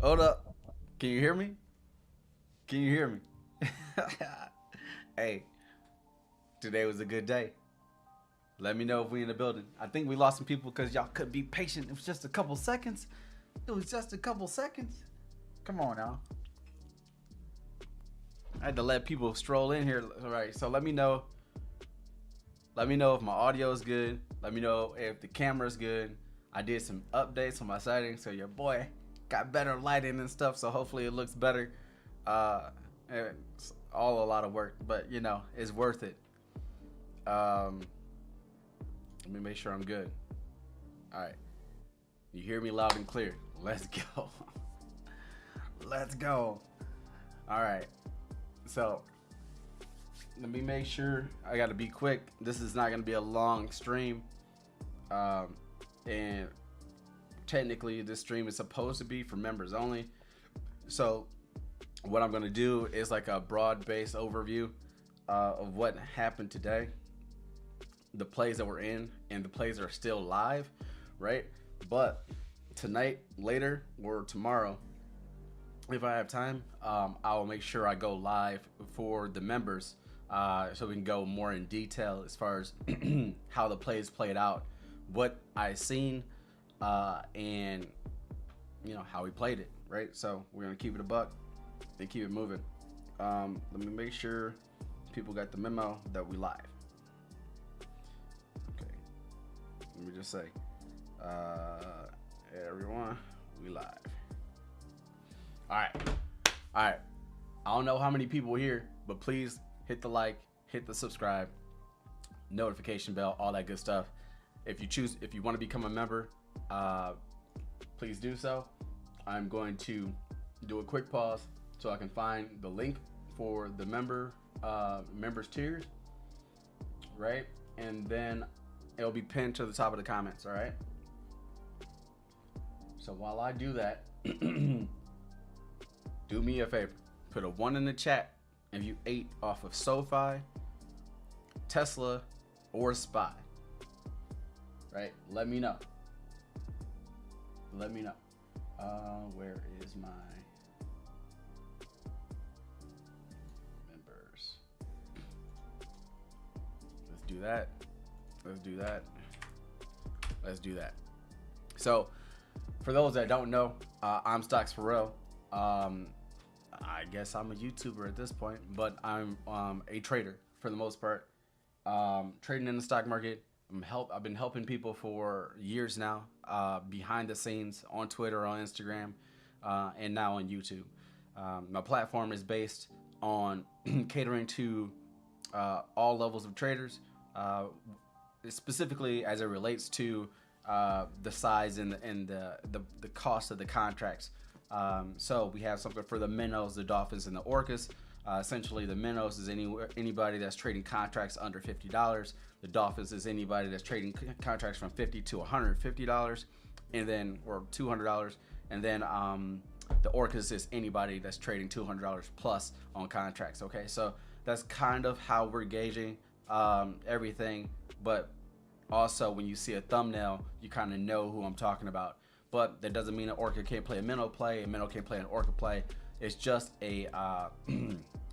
Hold up. Can you hear me? Can you hear me? Hey, today was a good day. Let me know if we in the building. I think we lost some people because y'all couldn't be patient. It was just a couple seconds. It was just a couple seconds. Come on now. I had to let people stroll in here. All right, so let me know. Let me know if my audio is good. Let me know if the camera's good. I did some updates on my settings, so your boy got better lighting and stuff. So hopefully it looks better. It's all a lot of work, but you know it's worth it. Let me make sure I'm good. All right, you hear me loud and clear. Let's go. Let's go. All right. So let me make sure. I got to be quick. This is not going to be a long stream. And technically this stream is supposed to be for members only. So what I'm going to do is like a broad-based overview of what happened today, the plays that we're in, and the plays that are still live, right? But tonight, later, or tomorrow, if I have time, I will make sure I go live for the members so we can go more in detail as far as how the plays played out, what I seen, and you know how we played it, right? So we're gonna keep it a buck and keep it moving. Let me make sure people got the memo that we live. Okay, let me just say, everyone, we live. All right. I don't know how many people are here, but please hit the like, hit the subscribe, notification bell, all that good stuff. If you want to become a member, please do so. I'm going to do a quick pause so I can find the link for the members tiers, right? And then it'll be pinned to the top of the comments. All right. So while I do that, do me a favor, put a 1 in the chat if you ate off of Sofi, Tesla, or SPY. Right? Let me know. Let me know. Where is my members? Let's do that. Let's do that. Let's do that. So, for those that don't know, I'm Stocks for Real. I guess I'm a YouTuber at this point, but I'm a trader for the most part. Trading in the stock market. I've been helping people for years now, behind the scenes on Twitter, on Instagram, and now on YouTube. My platform is based on catering to all levels of traders, specifically as it relates to the size and the cost of the contracts. So we have something for the Minnows, the Dolphins, and the Orcas. Essentially, the Minnows is anybody that's trading contracts under $50. The Dolphins is anybody that's trading contracts from $50 to $150, and then or $200. And then the Orcas is anybody that's trading $200 plus on contracts. Okay, so that's kind of how we're gauging everything. But also, when you see a thumbnail, you kind of know who I'm talking about. But that doesn't mean an Orca can't play a Minnow play, a Minnow can't play an Orca play. It's just a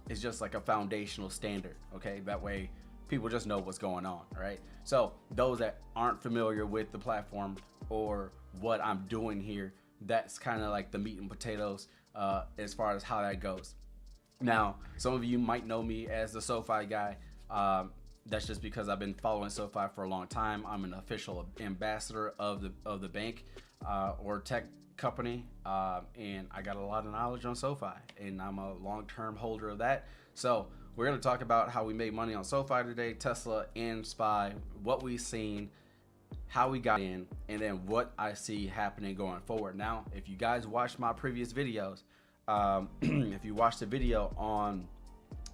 it's just like a foundational standard, okay? That way people just know what's going on, all right? So those that aren't familiar with the platform or what I'm doing here, that's kind of like the meat and potatoes as far as how that goes. Now, some of you might know me as the Sofi guy. That's just because I've been following Sofi for a long time. I'm an official ambassador of the bank or tech company, and I got a lot of knowledge on Sofi, and I'm a long-term holder of that. So we're going to talk about how we made money on Sofi today, Tesla and SPY, what we've seen, how we got in, and then what I see happening going forward. Now, if you guys watched my previous videos, if you watched the video on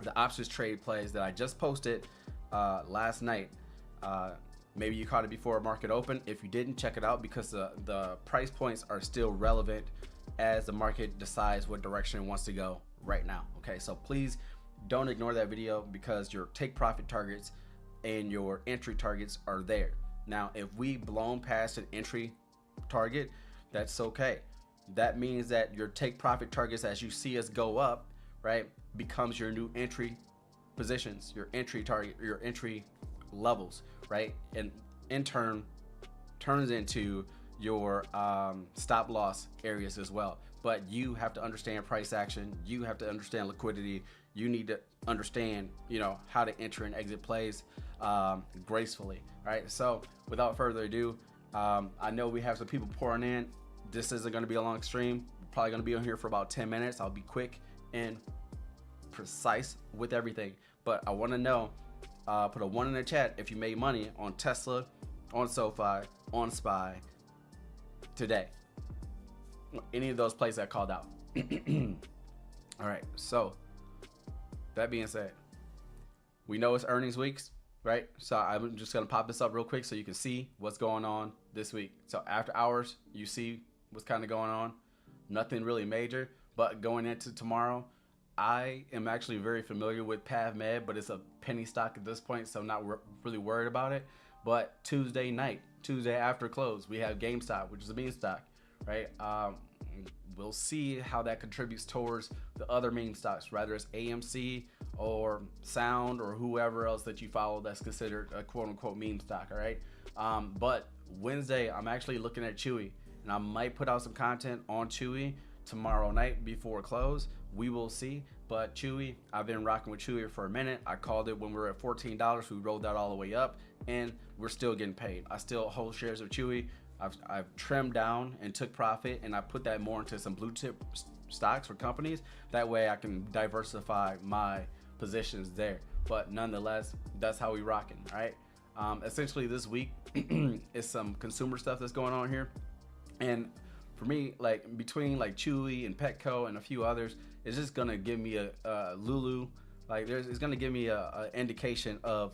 the options trade plays that I just posted last night, maybe you caught it before market open. If you didn't, check it out because the price points are still relevant as the market decides what direction it wants to go right now. Okay, so please don't ignore that video because your take profit targets and your entry targets are there. Now, if we blown past an entry target, that's okay. that means that your take profit targets as you see us go up, right, becomes your new entry positions, your entry target, your entry levels, right? And in turn turns into your stop loss areas as well. But you have to understand price action. You have to understand liquidity. You need to understand, how to enter and exit plays gracefully. All right. So without further ado, I know we have some people pouring in. This isn't going to be a long stream. We're probably going to be on here for about 10 minutes. I'll be quick and precise with everything. But I want to know, put a 1 in the chat if you made money on Tesla, on SoFi, on SPY today. Any of those plays I called out. All right. So that being said, we know it's earnings weeks, right? So I'm just going to pop this up real quick so you can see what's going on this week. So after hours, you see what's kind of going on. Nothing really major, but going into tomorrow, I am actually very familiar with PavMed, but it's a penny stock at this point, so I'm not really worried about it. But Tuesday night, Tuesday after close, we have GameStop, which is a meme stock, right? We'll see how that contributes towards the other meme stocks, whether it's AMC or Sound or whoever else that you follow that's considered a quote-unquote meme stock, all right? But Wednesday, I'm actually looking at Chewy, and I might put out some content on Chewy tomorrow night before close. We will see. But Chewy, I've been rocking with Chewy for a minute. I called it when we were at $14. We rolled that all the way up, and we're still getting paid. I still hold shares of Chewy. I've trimmed down and took profit, and I put that more into some blue chip stocks or companies. That way I can diversify my positions there. But nonetheless, that's how we rocking, right? Essentially this week is some consumer stuff that's going on here. And for me, like between like Chewy and Petco and a few others, it's just gonna give me a Lulu. Like it's gonna give me a indication of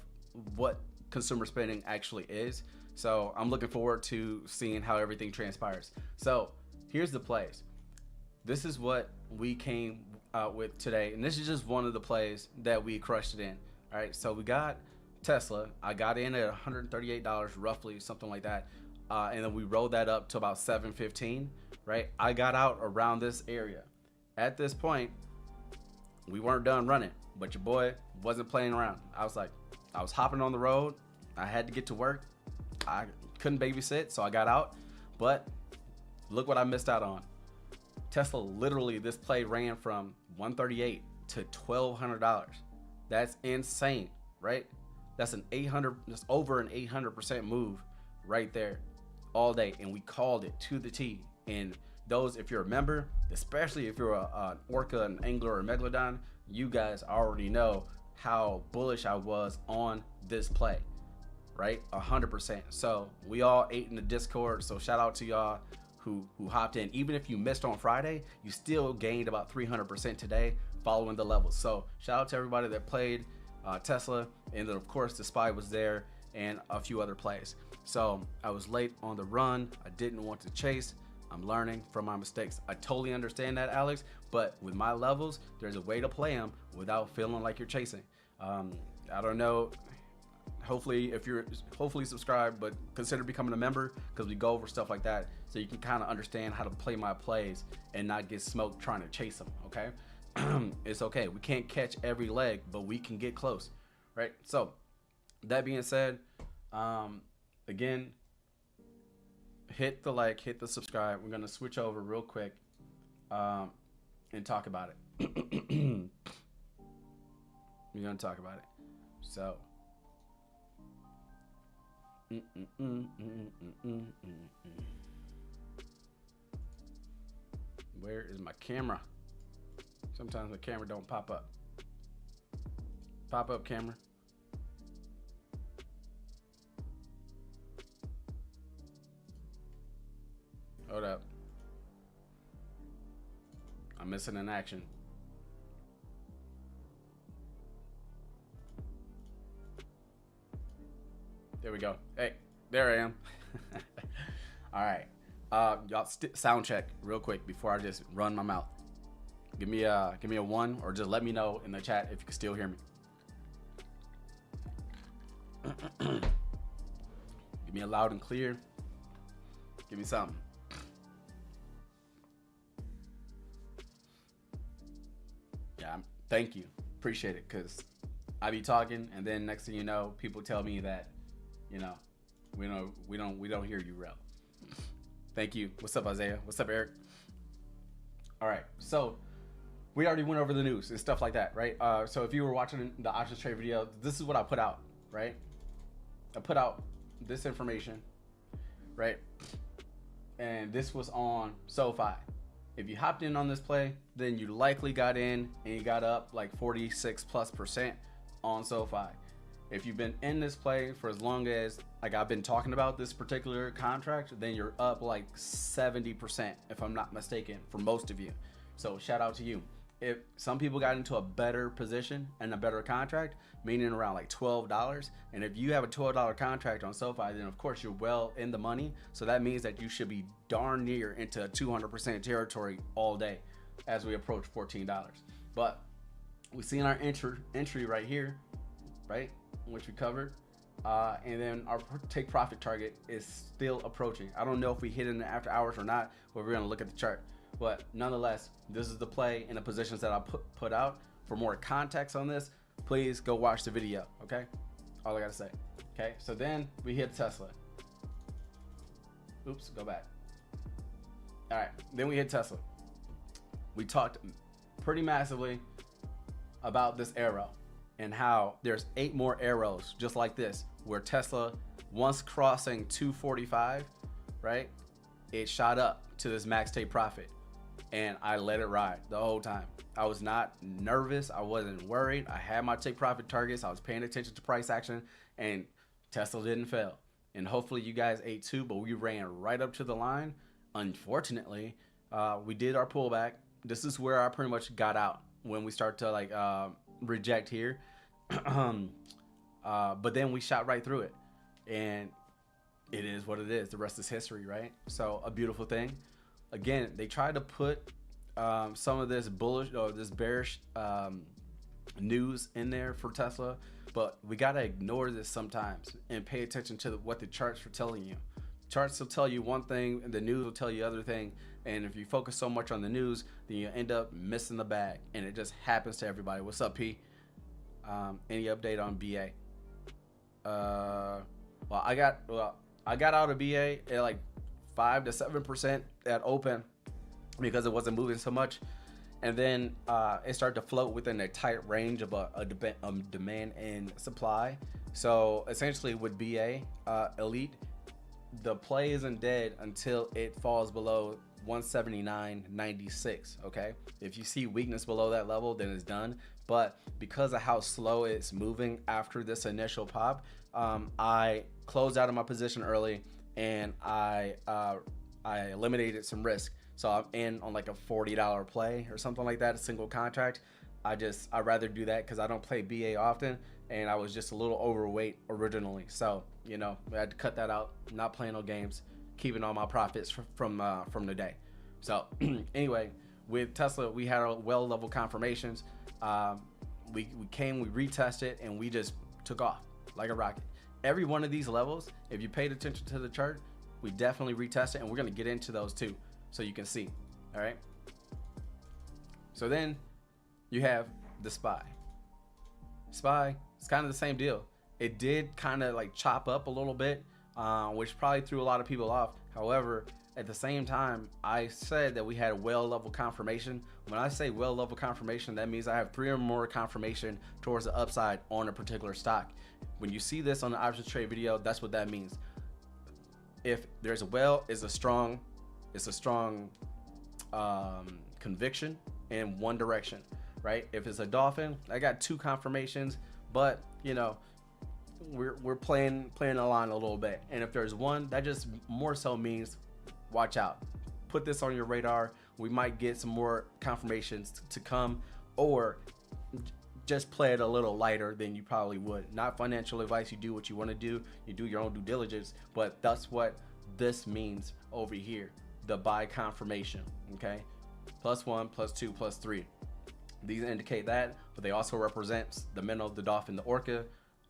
what consumer spending actually is. So I'm looking forward to seeing how everything transpires. So here's the plays. This is what we came out with today, and this is just one of the plays that we crushed it in. All right, so we got Tesla. I got in at $138 roughly, something like that, and then we rolled that up to about $715. Right, I got out around this area. At this point, we weren't done running, but your boy wasn't playing around. I was hopping on the road. I had to get to work. I couldn't babysit, so I got out. But look what I missed out on. Tesla, literally, this play ran from $138 to $1,200. That's insane, right? That's over an 800% move right there all day, and we called it to the T. And those, if you're a member, especially if you're an Orca, an Angler, or a Megalodon, you guys already know how bullish I was on this play, right? 100%. So we all ate in the Discord. So shout out to y'all who hopped in. Even if you missed on Friday, you still gained about 300% today following the levels. So shout out to everybody that played Tesla, and then of course the SPY was there and a few other plays. So I was late on the run. I didn't want to chase. I'm learning from my mistakes. I totally understand that, Alex, but with my levels, there's a way to play them without feeling like you're chasing. I don't know. Hopefully subscribe, but consider becoming a member, because we go over stuff like that so you can kind of understand how to play my plays and not get smoked trying to chase them, okay? It's okay. We can't catch every leg, but we can get close, right? So that being said, again, hit the like, hit the subscribe. We're going to switch over real quick and talk about it. We're going to talk about it. So where is my camera? Sometimes the camera don't pop up. Pop up, camera. Hold up. I'm missing an action. There we go. Hey, there I am. All right. Y'all sound check real quick before I just run my mouth. Give me a 1, or just let me know in the chat if you can still hear me. Give me a loud and clear. Give me something. Thank you. Appreciate it, because I be talking, and then next thing you know, people tell me that, you know, we don't hear you, real. Thank you. What's up, Isaiah? What's up, Eric? All right, so we already went over the news and stuff like that, right? So if you were watching the options trade video, this is what I put out, right? I put out this information, right? And this was on SoFi. If you hopped in on this play, then you likely got in and you got up like 46+% on SoFi. If you've been in this play for as long as like I've been talking about this particular contract, then you're up like 70%, if I'm not mistaken, for most of you. So shout out to you. If some people got into a better position and a better contract, meaning around like $12, and if you have a $12 contract on SoFi, then of course you're well in the money. So that means that you should be darn near into 200% territory all day as we approach $14. But we see in our entry right here, right, which we covered, and then our take profit target is still approaching. I don't know if we hit it in the after hours or not, but we're gonna look at the chart. But nonetheless, this is the play and the positions that I put out. For more context on this, please go watch the video, okay? All I gotta say. Okay, so then we hit Tesla. Oops, go back. All right, then we hit Tesla. We talked pretty massively about this arrow and how there's 8 more arrows just like this, where Tesla, once crossing 245, right, it shot up to this max take profit. And I let it ride the whole time. I was not nervous. I wasn't worried. I had my take profit targets. I was paying attention to price action, and Tesla didn't fail. And hopefully you guys ate too, but we ran right up to the line. Unfortunately, we did our pullback. This is where I pretty much got out when we start to like reject here. But then we shot right through it, and it is what it is. The rest is history, right? So a beautiful thing. Again, they tried to put some of this bullish or this bearish news in there for Tesla, but we got to ignore this sometimes and pay attention to what the charts are telling you. Charts will tell you one thing and the news will tell you other thing, and if you focus so much on the news, then you end up missing the bag, and it just happens to everybody. What's up, P? Any update on BA? Well, I got out of BA at like 5 to 7% at open because it wasn't moving so much, and then it started to float within a tight range of a demand and supply. So essentially with BA Elite, the play isn't dead until it falls below 179.96. okay, if you see weakness below that level, then it's done. But because of how slow it's moving after this initial pop, I closed out of my position early, and I eliminated some risk. So I'm in on like a $40 play or something like that, a single contract. I'd rather do that because I don't play BA often, and I was just a little overweight originally. So, you know, I had to cut that out, not playing no games, keeping all my profits from the day. So anyway, with Tesla, we had our well level confirmations. We retested, and we just took off like a rocket. Every one of these levels, if you paid attention to the chart, we definitely retested, and we're going to get into those too, so you can see. All right. So then you have the SPY. SPY, it's kind of the same deal. It did kind of like chop up a little bit, which probably threw a lot of people off. However, at the same time, I said that we had a well level confirmation. When I say well level confirmation, that means I have 3 or more confirmation towards the upside on a particular stock. When you see this on the options trade video, that's what that means. If there's a strong conviction in one direction, right? If it's a Dolphin, I got 2 confirmations, but you know, we're playing a line a little bit. And if there's one, that just more so means watch out. Put this on your radar. We might get some more confirmations to come, or just play it a little lighter than you probably would. Not financial advice. You do what you want to do. You do your own due diligence, but that's what this means over here. The buy confirmation, okay? +1, +2, +3. These indicate that, but they also represent the Minnow, the Dolphin, the Orca,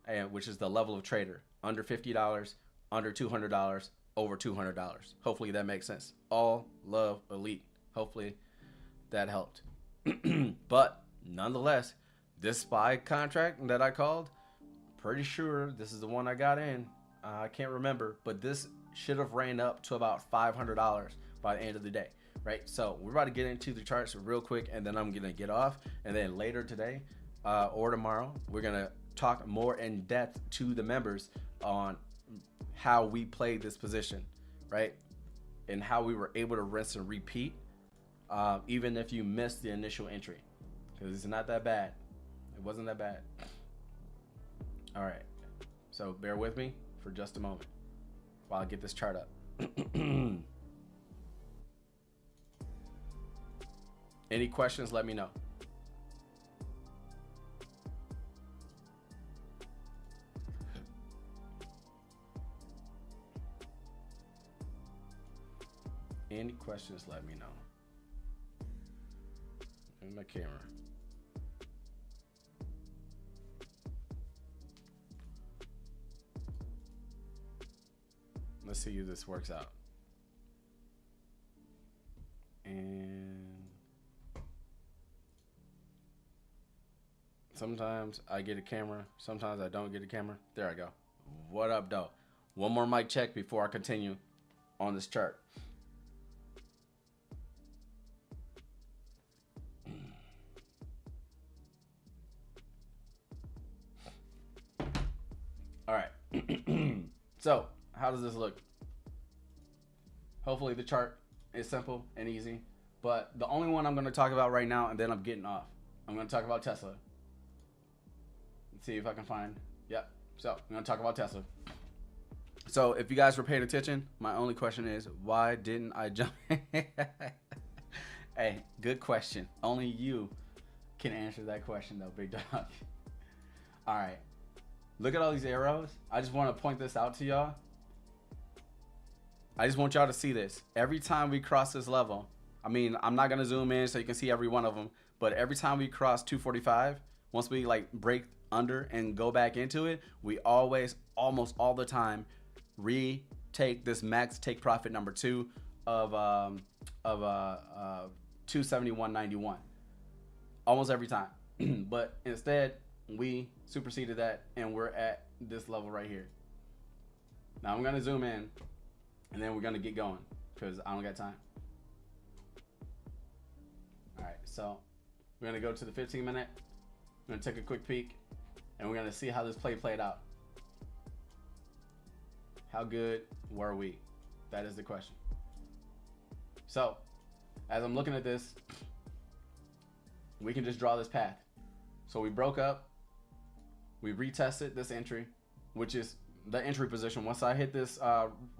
and which is the level of trader. Under $50, under $200, over $200. Hopefully that makes sense. All love elite. Hopefully that helped. But Nonetheless, this SPY contract that I called, pretty sure this is the one I got in. I can't remember, but this should have ran up to about $500 by the end of the day, right? So we're about to get into the charts real quick, and then I'm gonna get off, and then later today or tomorrow, we're gonna talk more in depth to the members on how we played this position, right? And how we were able to rinse and repeat, even if you missed the initial entry, because it's not that bad. It wasn't that bad. All right, so bear with me for just a moment while I get this chart up. Any questions, let me know. Any questions, let me know. In my camera. Let's see if this works out. And sometimes I get a camera, sometimes I don't get a camera. There I go. What up, though? One more mic check before I continue on this chart. All right. So, how does this look? Hopefully the chart is simple and easy, but the only one I'm going to talk about right now, and then I'm getting off. I'm going to talk about Tesla. Let's see if I can find. Yep. So I'm going to talk about Tesla. So if you guys were paying attention, my only question is, why didn't I jump? Hey, good question. Only you can answer that question though, big dog. All right. Look at all these arrows. I just want to point this out to y'all. I just want y'all to see this. Every time we cross this level, I mean, I'm not going to zoom in so you can see every one of them, but every time we cross 245, once we like break under and go back into it, we always, almost all the time, retake this max take profit number 2 of 271.91. Almost every time. But instead, we superseded that and we're at this level right here. Now I'm going to zoom in and then we're going to get going because I don't got time. All right, so we're going to go to the 15 minute. We're going to take a quick peek and we're going to see how this play played out. How good were we? That is the question. So as I'm looking at this, we can just draw this path. So we broke up. We retested this entry, which is the entry position. Once I hit this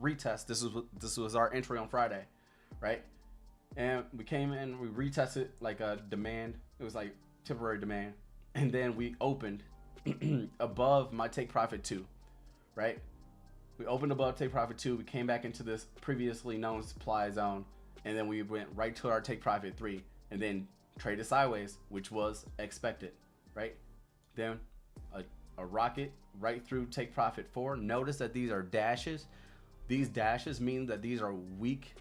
retest, this was our entry on Friday, right? And we came in, we retested like a demand. It was like temporary demand, and then we opened above my take profit 2, right? We opened above take profit 2. We came back into this previously known supply zone, and then we went right to our take profit 3, and then traded sideways, which was expected, right? Then a rocket right through take profit 4. Notice that these are dashes. These dashes mean that these are weak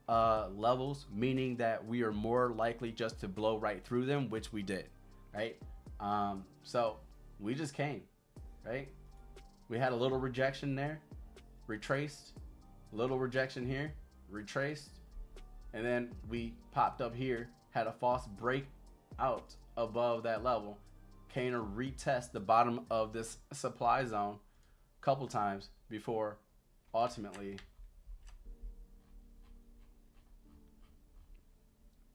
levels, meaning that we are more likely just to blow right through them, which we did, right? So we just came, right? We had a little rejection there, retraced, little rejection here, retraced, and then we popped up here, had a false break out above that level, came to retest the bottom of this supply zone a couple times before ultimately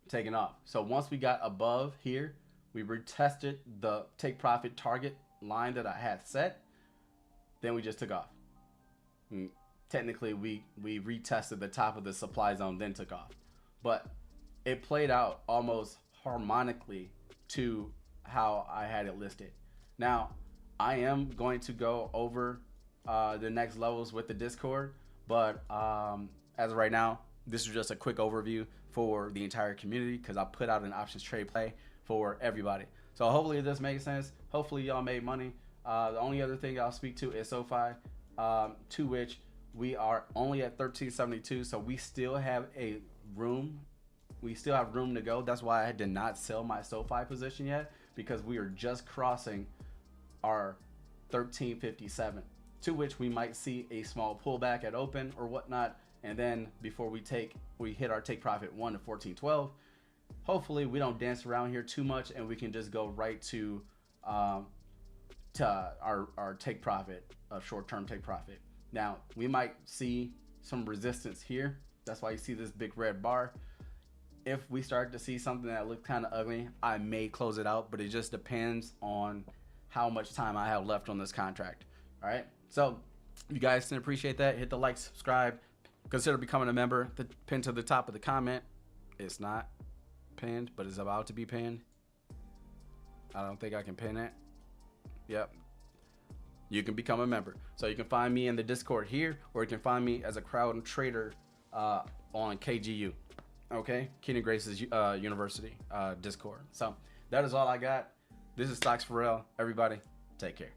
taking off. So once we got above here, we retested the take profit target line that I had set, then we just took off. And technically we retested the top of the supply zone, then took off, but it played out almost harmonically to how I had it listed. Now I am going to go over the next levels with the Discord, but as of right now, this is just a quick overview for the entire community because I put out an options trade play for everybody. So hopefully this makes sense. Hopefully y'all made money. The only other thing I'll speak to is Sofi, to which we are only at 1372, so we still have a room we still have room to go. That's why I did not sell my SoFi position yet, because we are just crossing our 1357, to which we might see a small pullback at open or whatnot, and then before we hit our take profit 1 to 1412. Hopefully we don't dance around here too much, and we can just go right to our take profit of short-term take profit. Now we might see some resistance here. That's why you see this big red bar. If we start to see something that looks kind of ugly, I may close it out, but it just depends on how much time I have left on this contract. All right, so if you guys can appreciate that, hit the like, subscribe, consider becoming a member. The pin to the top of the comment, it's not pinned, but it's about to be pinned. I don't think I can pin it. Yep, you can become a member. So you can find me in the Discord here, or you can find me as a crowd trader on KGU. Okay, Keenan Grace's University Discord. So that is all I got. This is Stocks for Real. Everybody, take care.